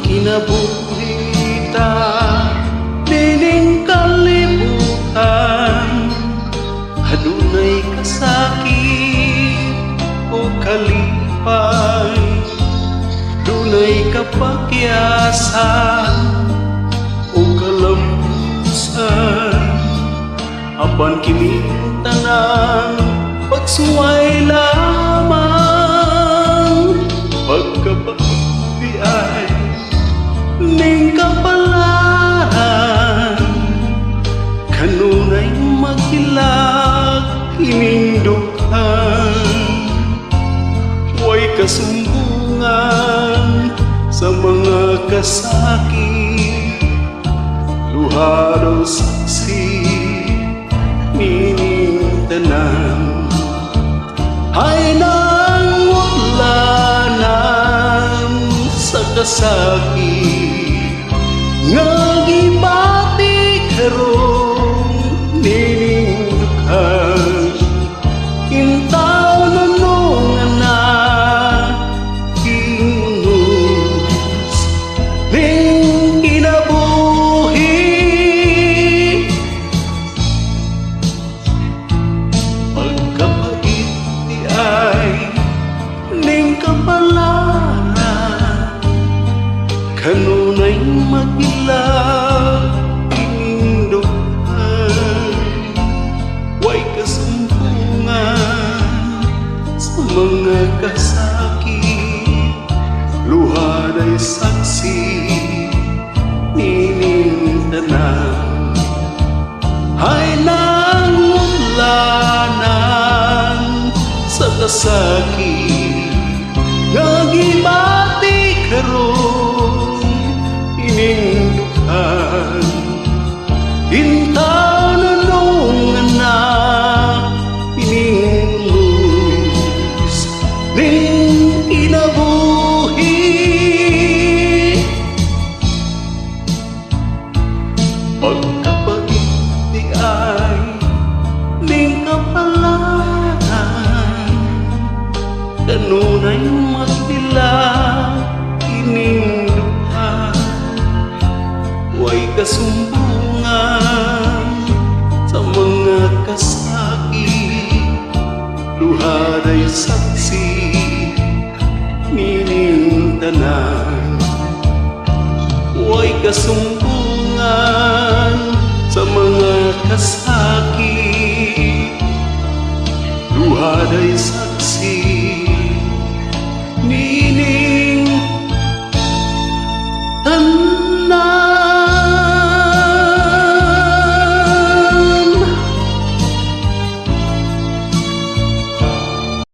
kinabuhita dining kalibutan, adunay kasakit o kalipay, dunay kapakyasan o kalambusan, apan kining tanan pagsuway lamang, pagkabati ay ning kapalaran, kanunay maghilag ining dukhan, way kasumbungan sa mga kasakit, luha daw saksi nining tanan, ay nang ulanan sa kasakit, nga gibati karon nining dukhan, intaw na nung na kinus ning kinabuhi, pagkapait di ay ning kapalaran, kanunay maghilag ining dukhan, way kasumpungan sa mga kasakit, luhaday saksi nining tanan, ay nangulanan sa kasakit, nga gibati karon ining dukhan, intaw na nung anak ining luz ning kinabuhi, pagkapait di ay ning kapalaran, kanunay magdilag ining dukhan, way kasumbungan sa mga kasakit, luhaday saksi nining tanan, way kasumbungan sa mga kasakit,